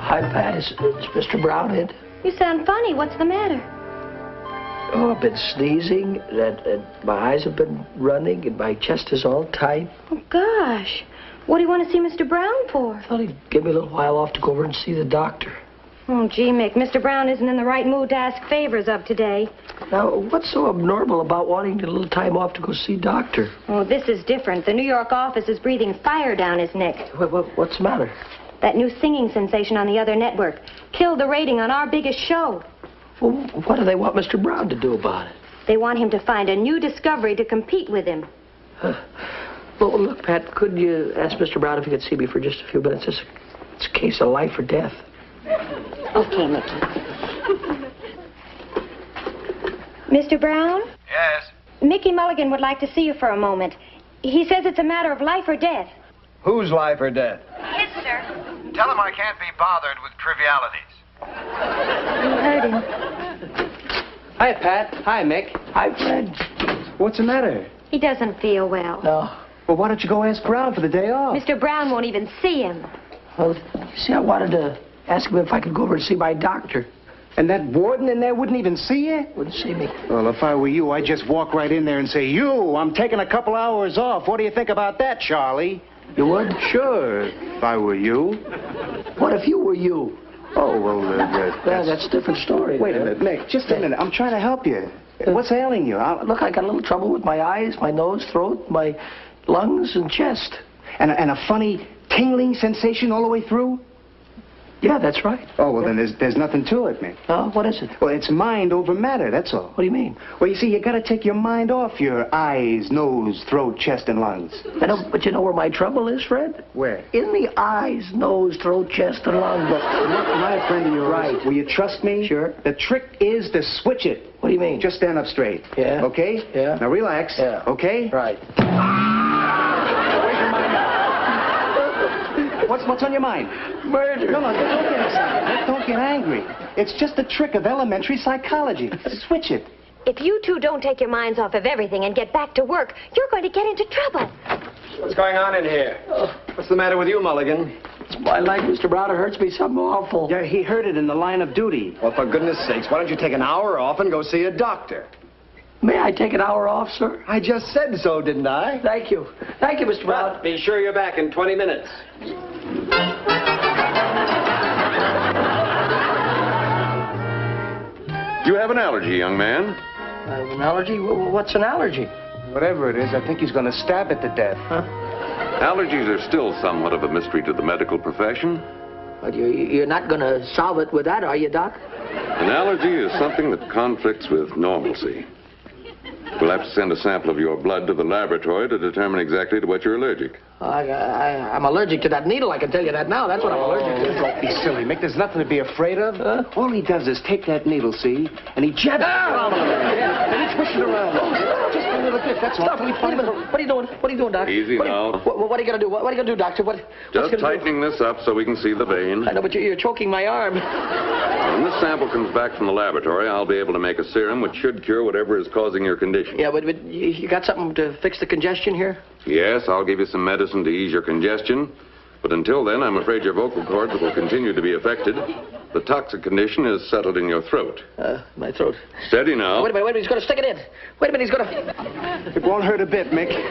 Hi, Pat. Is Mr. Brown in? You sound funny. What's the matter? Oh, I've been sneezing, and my eyes have been running, and my chest is all tight. Oh, gosh. What do you want to see Mr. Brown for? I thought he'd give me a little while off to go over and see the doctor. Oh, gee, Mick, Mr. Brown isn't in the right mood to ask favors of today. Now, what's so abnormal about wanting a little time off to go see doctor? Oh, this is different. The New York office is breathing fire down his neck. What's the matter? That new singing sensation on the other network killed the rating on our biggest show. Well, what do they want Mr. Brown to do about it? They want him to find a new discovery to compete with him. Well, look, Pat, could you ask Mr. Brown if he could see me for just a few minutes? It's a case of life or death. Okay, Mickey. Mr. Brown? Yes? Mickey Mulligan would like to see you for a moment. He says it's a matter of life or death. Whose life or death? His, sir. Tell him I can't be bothered with trivialities. You heard him. Hi, Pat. Hi, Mick. Hi, Fred. What's the matter? He doesn't feel well. No. Well, why don't you go ask Brown for the day off? Mr. Brown won't even see him. Well, you see, I wanted to ask him if I could go over and see my doctor. And that warden in there wouldn't even see you? Wouldn't see me. Well, if I were you, I'd just walk right in there and say, I'm taking a couple hours off. What do you think about that, Charlie? You would? Sure, if I were you. What if you were you? Oh, well, That's a different story. Wait a minute, Mick, just a minute. I'm trying to help you. What's ailing you? Look, I got a little trouble with my eyes, my nose, throat, my lungs, and chest. And a funny tingling sensation all the way through? Yeah, that's right. Oh, well, then there's nothing to it, Mick. Oh, what is it? Well, it's mind over matter, that's all. What do you mean? Well, you see, you got to take your mind off your eyes, nose, throat, chest, and lungs. I know, but you know where my trouble is, Fred? Where? In the eyes, nose, throat, chest, and lungs. My friend of yours. Right. Will you trust me? Sure. The trick is to switch it. What do you mean? Just stand up straight. Yeah. Okay? Yeah. Now relax. Yeah. Okay? Right. What's on your mind? Murder. No, don't get excited. Don't get angry. It's just a trick of elementary psychology. Switch it. If you two don't take your minds off of everything and get back to work, you're going to get into trouble. What's going on in here? What's the matter with you, Mulligan? It's my leg, Mr. Brown. It hurts me something awful. Yeah, he heard it in the line of duty. Well, for goodness sakes, why don't you take an hour off and go see a doctor? May I take an hour off, sir? I just said so, didn't I? Thank you. Thank you, Mr. Brown. Well, be sure you're back in 20 minutes. You have an allergy, young man. An allergy? What's an allergy? Whatever it is, I think he's going to stab it to death. Huh? Allergies are still somewhat of a mystery to the medical profession. But you're not going to solve it with that, are you, Doc? An allergy is something that conflicts with normalcy. We'll have to send a sample of your blood to the laboratory to determine exactly to what you're allergic. I'm allergic to that needle, I can tell you that now. That's what I'm allergic to. Don't be silly, Mick. There's nothing to be afraid of. All he does is take that needle, see, and he jabs it around. And he twists it around. Just a little bit, that's all. Stop. Wait a minute. What are you doing? What are you doing, Doc? Easy now. What are you going to do? What are you going to do, Doctor? Just tightening this up so we can see the vein. I know, but you're choking my arm. When this sample comes back from the laboratory, I'll be able to make a serum which should cure whatever is causing your condition. Yeah, but you got something to fix the congestion here? Yes, I'll give you some medicine to ease your congestion. But until then, I'm afraid your vocal cords will continue to be affected. The toxic condition is settled in your throat. My throat. Steady now. Wait a minute, he's going to stick it in. Wait a minute, he's going to... It won't hurt a bit, Mick. There.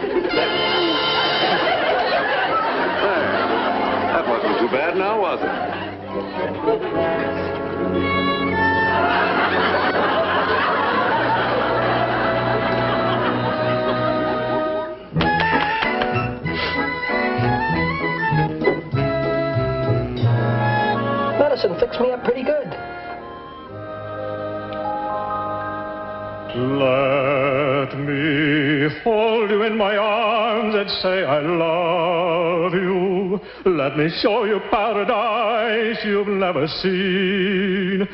That wasn't too bad now, was it? Medicine fixed me up pretty good. Let me hold you in my arms and say I love you. Let me show you paradise you've never seen.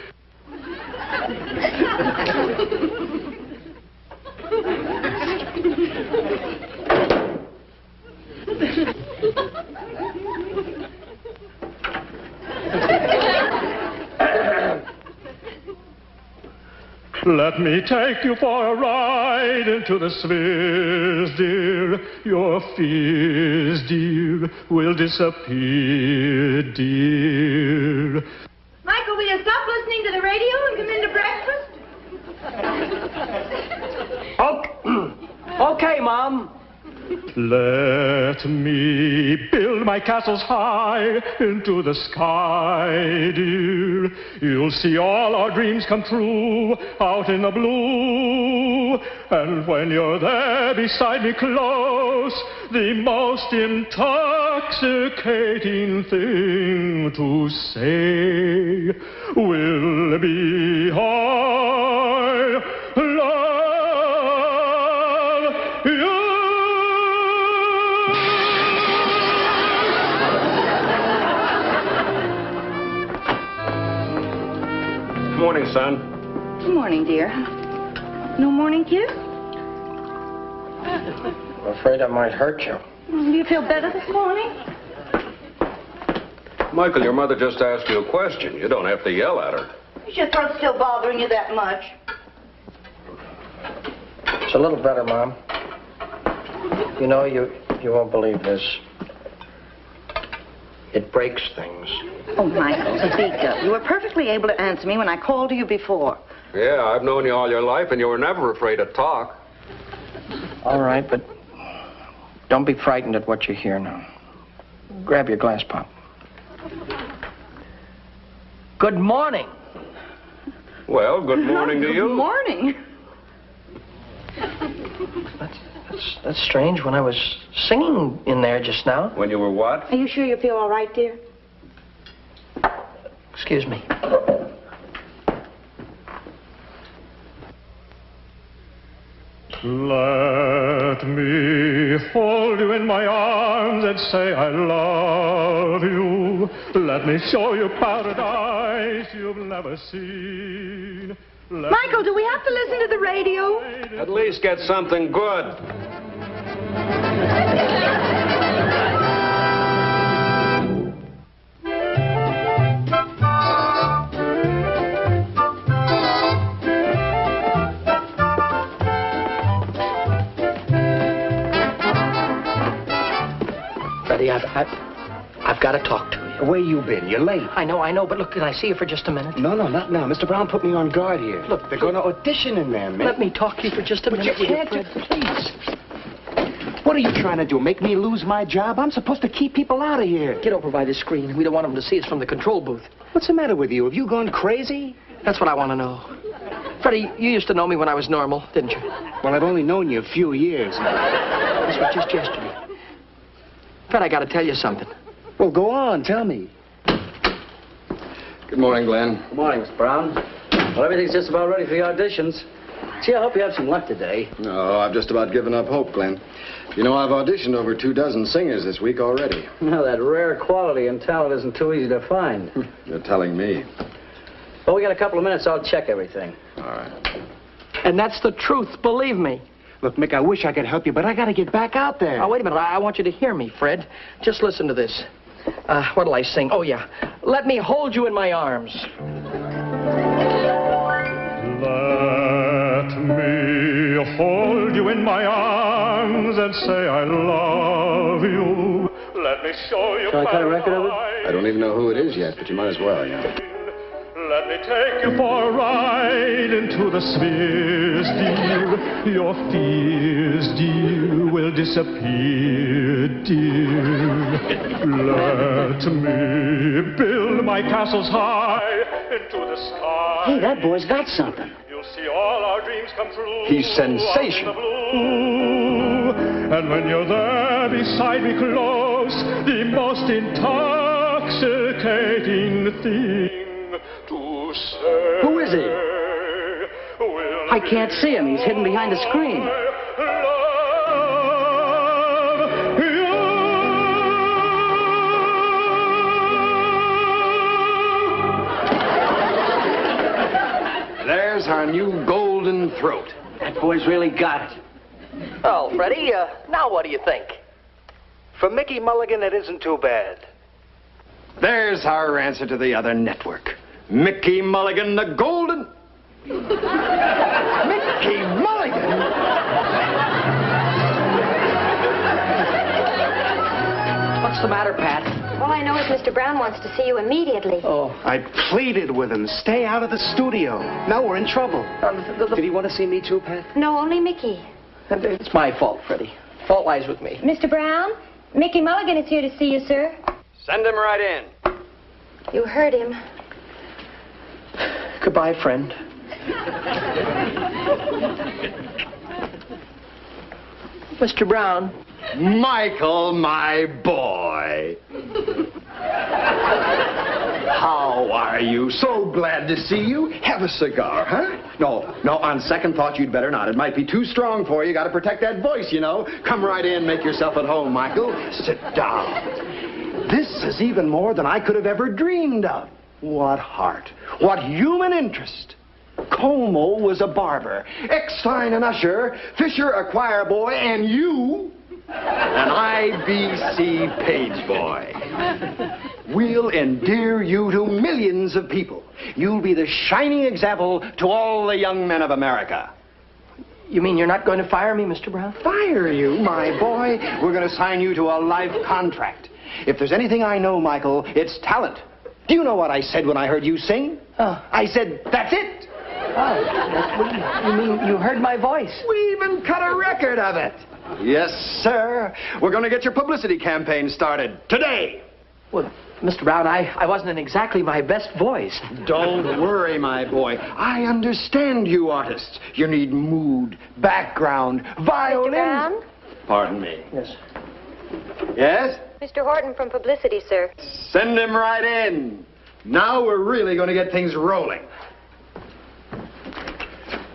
Let me take you for a ride into the spheres, dear. Your fears, dear, will disappear, dear. Michael, will you stop listening to the radio and come into breakfast? Okay, Mom. Let me build my castles high into the sky, dear. You'll see all our dreams come true out in the blue. And when you're there beside me close, the most intoxicating thing to say will be I love you. Morning, son. Good morning, dear. No morning kiss? I'm afraid I might hurt you. Do you feel better this morning? Michael, your mother just asked you a question. You don't have to yell at her. Is your throat still bothering you that much? It's a little better, Mom. You know, you won't believe this. It breaks things. Oh, Michael, speak up. You were perfectly able to answer me when I called to you before. Yeah, I've known you all your life, and you were never afraid to talk. All right, but don't be frightened at what you hear now. Grab your glass pop. Good morning. Well, good morning to you. Good morning. That's strange. When I was singing in there just now. When you were what? Are you sure you feel all right, dear? Excuse me. Let me hold you in my arms and say I love you. Let me show you paradise you've never seen. Michael, do we have to listen to the radio? At least get something good. Freddie, I've got to talk to you. Where you been? You're late. I know, but look, can I see you for just a minute? No, not now. Mr. Brown put me on guard here. Look, they're going to audition in there, man. Let me talk to you for just a But minute. you can't, Fred, please. What are you trying to do? Make me lose my job? I'm supposed to keep people out of here. Get over by the screen. We don't want them to see us from the control booth. What's the matter with you? Have you gone crazy? That's what I want to know. Freddie, you used to know me when I was normal, didn't you? Well, I've only known you a few years now. This was just yesterday. Fred, I got to tell you something. Well, go on. Tell me. Good morning, Glenn. Good morning, Mr. Brown. Well, everything's just about ready for the auditions. Gee, I hope you have some luck today. No, I've just about given up hope, Glenn. You know, I've auditioned over 24 singers this week already. Well, that rare quality and talent isn't too easy to find. You're telling me. Well, we got a couple of minutes. I'll check everything. All right. And that's the truth, believe me. Look, Mick, I wish I could help you, but I got to get back out there. Oh, wait a minute. I want you to hear me, Fred. Just listen to this. What'll I sing? Oh, yeah. Let me hold you in my arms. Let me hold you in my arms and say I love you. Let me show you. Shall I cut a record of it? I don't even know who it is yet, but you might as well, yeah. Let me take you for a ride into the spheres, dear. Your fears, dear, will disappear, dear. Let me build my castles high into the sky. Hey, that boy's got something. You'll see all our dreams come true. He's sensational. And when you're there beside me close, the most intoxicating thing to say. Who is he? I can't see him. He's hidden behind a screen. our new golden throat. That boy's really got it. Oh, Freddie, now what do you think? For Mickey Mulligan, it isn't too bad. There's our answer to the other network. Mickey Mulligan, the golden... Mickey Mulligan? What's the matter, Pat? All I know is Mr. Brown wants to see you immediately. Oh. I pleaded with him, stay out of the studio. Now we're in trouble. Did he want to see me too, Pat? No, only Mickey. It's my fault, Freddie. Fault lies with me. Mr. Brown, Mickey Mulligan is here to see you, sir. Send him right in. You heard him. Goodbye, friend. Mr. Brown. Michael, my boy. How are you? So glad to see you. Have a cigar, huh? No, on second thought, you'd better not. It might be too strong for you. You got to protect that voice, you know. Come right in, make yourself at home, Michael. Sit down. This is even more than I could have ever dreamed of. What heart. What human interest. Como was a barber, Eckstein an usher, Fisher a choir boy, and you, an IBC page boy. We'll endear you to millions of people. You'll be the shining example to all the young men of America. You mean you're not going to fire me, Mr. Brown? Fire you, my boy? We're going to sign you to a life contract. If there's anything I know, Michael, it's talent. Do you know what I said when I heard you sing? I said, that's it. Oh, you mean you heard my voice? We even cut a record of it. Yes, sir. We're going to get your publicity campaign started today. Well, Mr. Brown, I wasn't in exactly my best voice. Don't worry, my boy. I understand you artists. You need mood, background, violin. Mr. Brown? Pardon me. Yes. Yes? Mr. Horton from Publicity, sir. Send him right in. Now we're really going to get things rolling.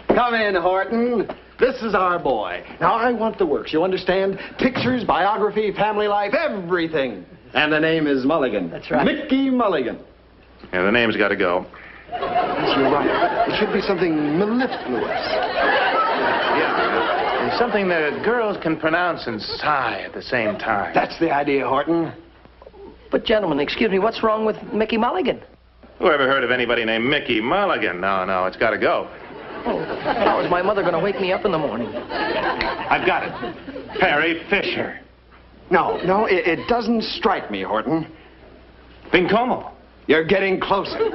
Come in, Horton. This is our boy. Now, I want the works, you understand? Pictures, biography, family life, everything. And the name is Mulligan. That's right. Mickey Mulligan. Yeah, the name's got to go. Yes, you're right. It should be something mellifluous. Yeah. Something that girls can pronounce and sigh at the same time. That's the idea, Horton. But, gentlemen, excuse me, what's wrong with Mickey Mulligan? Who ever heard of anybody named Mickey Mulligan? No, it's got to go. Oh, how is my mother going to wake me up in the morning? I've got it. Perry Fisher. No, it doesn't strike me, Horton. Como? You're getting closer.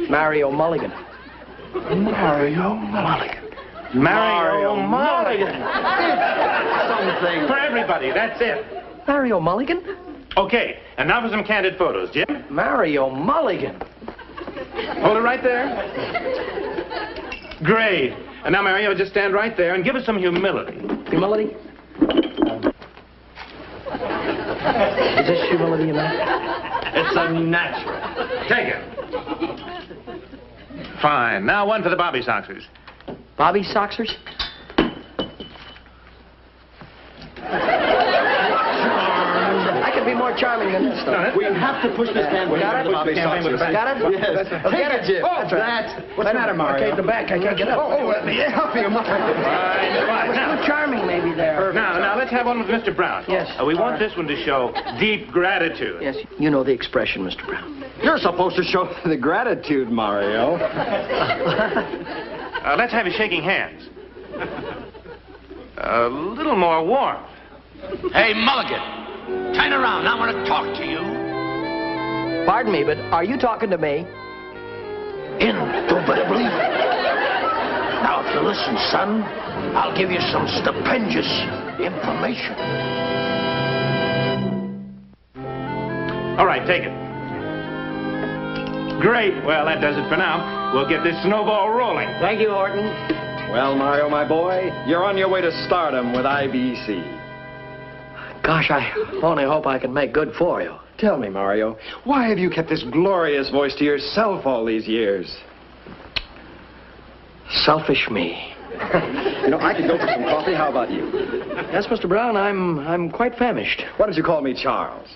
Mario Mulligan. Mario Mulligan. Mario Mulligan. Something. For everybody, that's it. Mario Mulligan? Okay, and now for some candid photos, Jim. Mario Mulligan. Hold it right there. Great. And now, Mario, just stand right there and give us some humility. Humility? Is this humility, you mean? It's unnatural. Take it. Fine. Now one for the Bobby Soxers. Bobby Soxers? I could be more charming than this, though. We have to push this campaign. Got it? Got it? Got it? Yes. Get it, Jim. Oh, that's what's the matter, Mario? Okay, the back. I can't get up. Let me help you. Fine. Too charming, maybe, there. Now, let's have one with Mr. Brown. Yes. We want this one to show deep gratitude. Yes, you know the expression, Mr. Brown. You're supposed to show the gratitude, Mario. Let's have you shaking hands. A little more warmth. Hey, Mulligan, turn around. I want to talk to you. Pardon me, but are you talking to me? Indubitably. Now, if you listen, son, I'll give you some stupendous information. All right, take it. Great. Well, that does it for now. We'll get this snowball rolling. Thank you, Horton. Well, Mario, my boy, you're on your way to stardom with IBC. Gosh, I only hope I can make good for you. Tell me, Mario, why have you kept this glorious voice to yourself all these years? Selfish me. You know, I could go for some coffee. How about you? Yes, Mr. Brown, I'm quite famished. Why don't you call me Charles?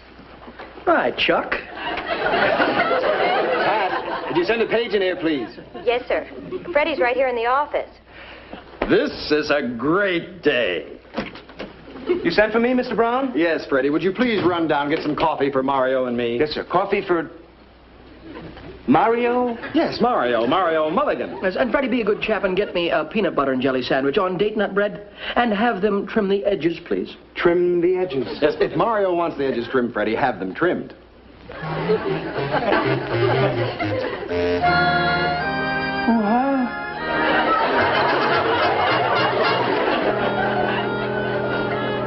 All right, Chuck. Pat, could you send a page in here, please? Yes, sir. Freddie's right here in the office. This is a great day. You sent for me, Mr. Brown? Yes, Freddie. Would you please run down and get some coffee for Mario and me? Yes, sir. Coffee for Mario? Yes, Mario Mulligan. Yes, and Freddie, be a good chap and get me a peanut butter and jelly sandwich on date nut bread. And have them trim the edges, please. Trim the edges. Yes, if Mario wants the edges trimmed, Freddie, have them trimmed.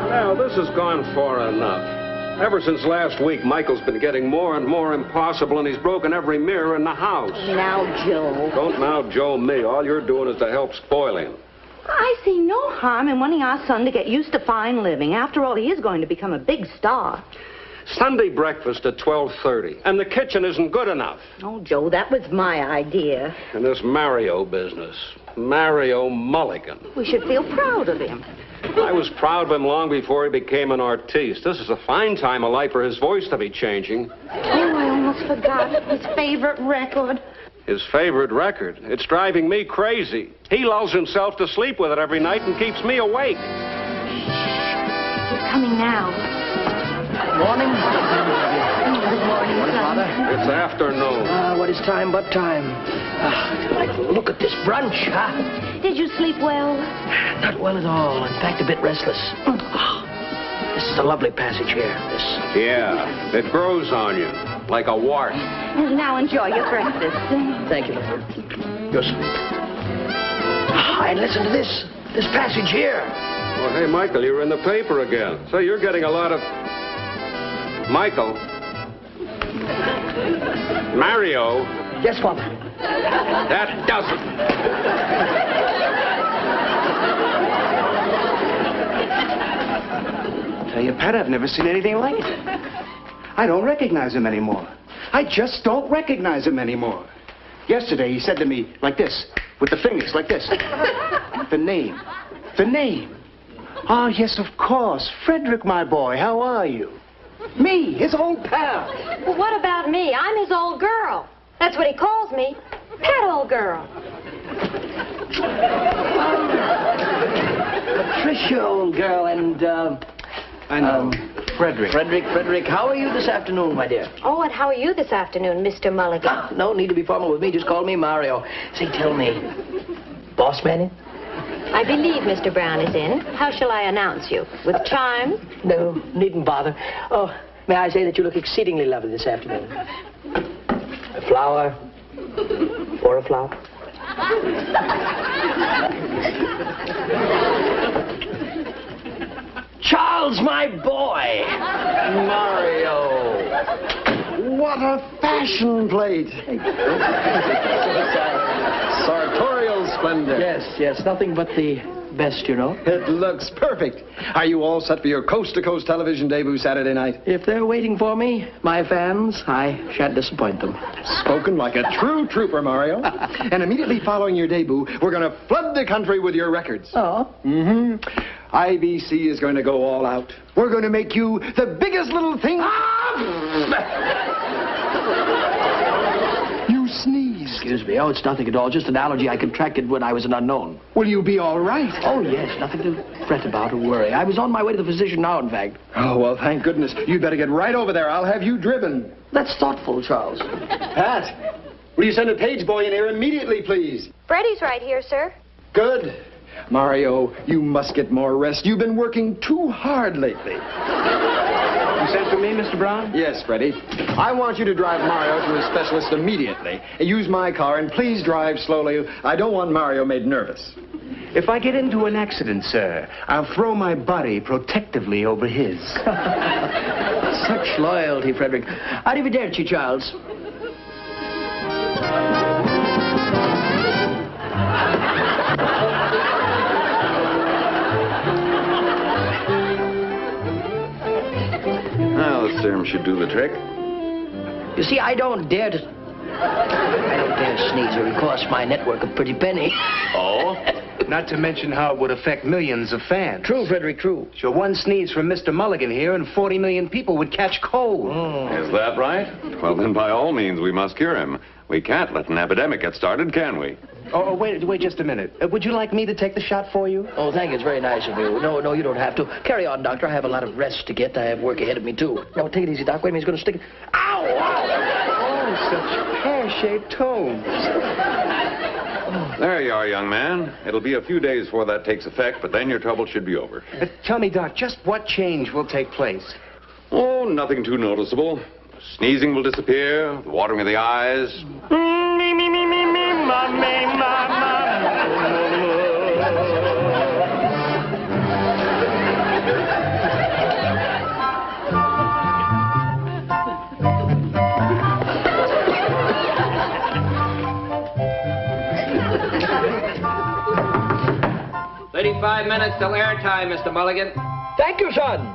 Now, this has gone far enough. Ever since last week, Michael's been getting more and more impossible, and he's broken every mirror in the house. Now, Joe. Don't now Joe me. All you're doing is to help spoil him. I see no harm in wanting our son to get used to fine living. After all, he is going to become a big star. Sunday breakfast at 12:30, and the kitchen isn't good enough. Oh, Joe, that was my idea. And this Mario business. Mario Mulligan. We should feel proud of him. I was proud of him long before he became an artiste. This is a fine time of life for his voice to be changing. Oh, I almost forgot. His favorite record. His favorite record. It's driving me crazy. He lulls himself to sleep with it every night and keeps me awake. He's coming now. Morning. Good morning, son. It's afternoon. What is time but time? Look at this brunch, huh? Did you sleep well? Not well at all. In fact, a bit restless. This is a lovely passage here. This. Yeah, it grows on you like a wart. Now enjoy your breakfast. Thank you, my dear. Your sleep. And listen to this. This passage here. Oh, hey, Michael, you're in the paper again. So you're getting a lot of... Michael. Mario. Yes, Father. That doesn't. Tell you, Pat, I've never seen anything like it. I don't recognize him anymore. I just don't recognize him anymore. Yesterday, he said to me like this, with the fingers like this. The name. The name. Oh, yes, of course. Frederick, my boy, how are you? Me, his old pal. Well, what about me? I'm his old girl. That's what he calls me. Pat, old girl. Patricia, old girl, and, I know. Frederick, how are you this afternoon, my dear? Oh, and how are you this afternoon, Mr. Mulligan? No need to be formal with me. Just call me Mario. Say, tell me, boss man in? I believe Mr. Brown is in. How shall I announce you? With charm? No, needn't bother. Oh, may I say that you look exceedingly lovely this afternoon? A flower or a flower? Charles, my boy! Mario! What a fashion plate! Sartorial splendor. Yes, nothing but the best, you know. It looks perfect. Are you all set for your coast-to-coast television debut Saturday night? If they're waiting for me, my fans, I shan't disappoint them. Spoken like a true trooper, Mario. And immediately following your debut, we're going to flood the country with your records. Oh? Mm-hmm. IBC is going to go all out. We're going to make you the biggest little thing... You sneeze. Excuse me. Oh, it's nothing at all. Just an allergy I contracted when I was an unknown. Will you be all right? Oh, yes. Nothing to fret about or worry. I was on my way to the physician now, in fact. Oh, well, thank goodness. You'd better get right over there. I'll have you driven. That's thoughtful, Charles. Pat, will you send a page boy in here immediately, please? Freddie's right here, sir. Good. Mario, you must get more rest. You've been working too hard lately. You sent for me, Mr. Brown? Yes, Freddie. I want you to drive Mario to his specialist immediately. Use my car, and please drive slowly. I don't want Mario made nervous. If I get into an accident, sir, I'll throw my body protectively over his. Such loyalty, Frederick. Arrivederci, Charles. Now, the serum should do the trick. You see, I don't dare sneeze or it costs my network a pretty penny. Oh? Not to mention how it would affect millions of fans. True, Frederick, true. So one sneeze from Mr. Mulligan here and 40 million people would catch cold. Is that right? Well, then by all means, we must cure him. We can't let an epidemic get started, can we? Oh, wait just a minute. Would you like me to take the shot for you? Oh, thank you. It's very nice of you. No, you don't have to. Carry on, Doctor. I have a lot of rest to get. I have work ahead of me, too. No, take it easy, Doc. Wait a minute. He's going to stick it. Ow! Oh, such pear-shaped tones. There you are, young man. It'll be a few days before that takes effect, but then your trouble should be over. Tell me, Doc, just what change will take place? Oh, nothing too noticeable. Sneezing will disappear, the watering of the eyes. "35 minutes till airtime, Mr. Mulligan." Thank you, son.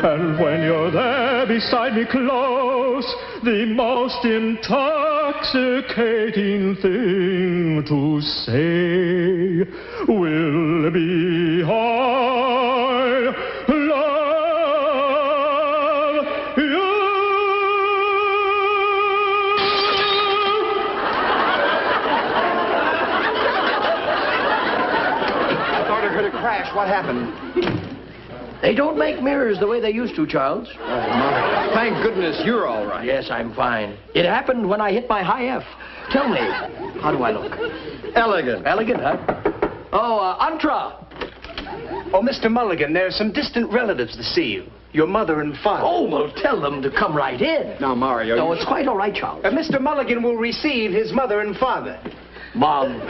And when you're there beside me close, the most intoxicating thing to say will be I love you. I thought I heard a crash. What happened? They don't make mirrors the way they used to, Charles. Oh, my. Thank goodness you're all right. Yes, I'm fine. It happened when I hit my high F. Tell me, how do I look? Elegant. Elegant, huh? Oh, Antra. Oh, Mr. Mulligan, there are some distant relatives to see you. Your mother and father. Oh, well, tell them to come right in. Now, Mario... No, it's quite all right, Charles. Mr. Mulligan will receive his mother and father. Mom.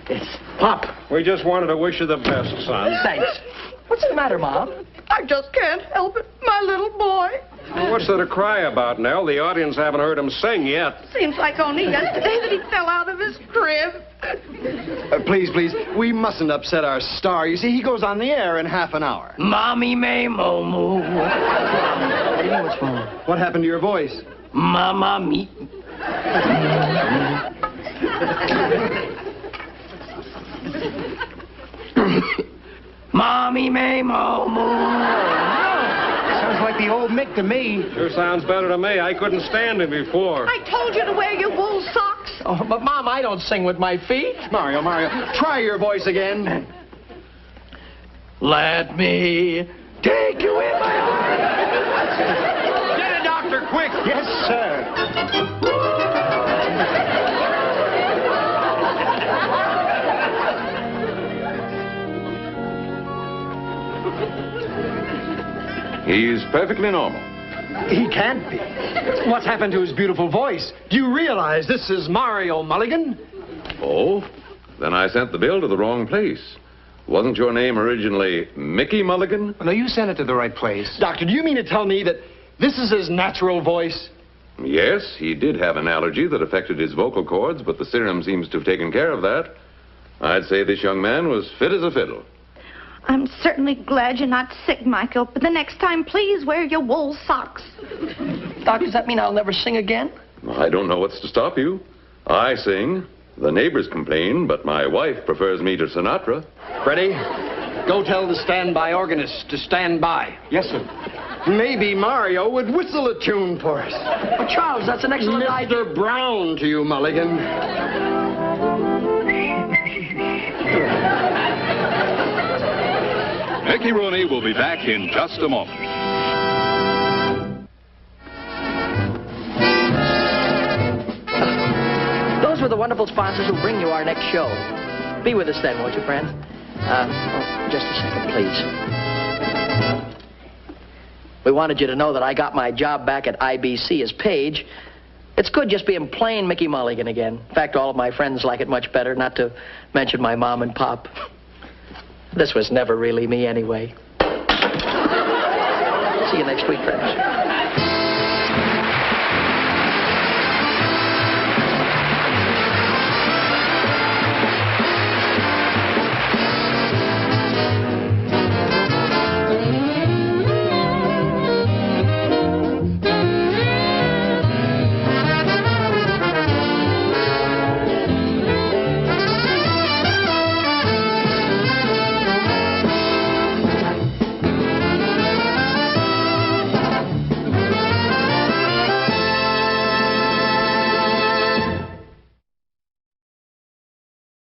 It's Pop. We just wanted to wish you the best, son. Thanks. What's the matter, Mom? I just can't help it. My little boy. Well, what's there to cry about, Nell? The audience haven't heard him sing yet. Seems like only yesterday that he fell out of his crib. Please, we mustn't upset our star. You see, he goes on the air in half an hour. Mommy may moo. What do you know what's wrong? What happened to your voice? Mama me. Mommy may moo. Sounds like the old Mick to me. Sure sounds better to me. I couldn't stand him before. I told you to wear your wool socks. Oh, but Mom, I don't sing with my feet. Mario, try your voice again. Let me take you in my arms. Get a doctor, quick. Yes, sir. He's perfectly normal. He can't be. What's happened to his beautiful voice? Do you realize this is Mario Mulligan? Oh? Then I sent the bill to the wrong place. Wasn't your name originally Mickey Mulligan? Well, no, you sent it to the right place. Doctor, do you mean to tell me that this is his natural voice? Yes, he did have an allergy that affected his vocal cords, but the serum seems to have taken care of that. I'd say this young man was fit as a fiddle. I'm certainly glad you're not sick, Michael, but the next time, please wear your wool socks. Doc, does that mean I'll never sing again? I don't know what's to stop you. I sing. The neighbors complain, but my wife prefers me to Sinatra. Freddie, go tell the standby organist to stand by. Yes, sir. Maybe Mario would whistle a tune for us. But Charles, that's an excellent idea. Mr. Brown to you, Mulligan. Mickey Rooney will be back in just a moment. Those were the wonderful sponsors who bring you our next show. Be with us then, won't you, friend? Just a second, please. We wanted you to know that I got my job back at IBC as Page. It's good just being plain Mickey Mulligan again. In fact, all of my friends like it much better, not to mention my mom and pop. This was never really me anyway. See you next week, friends.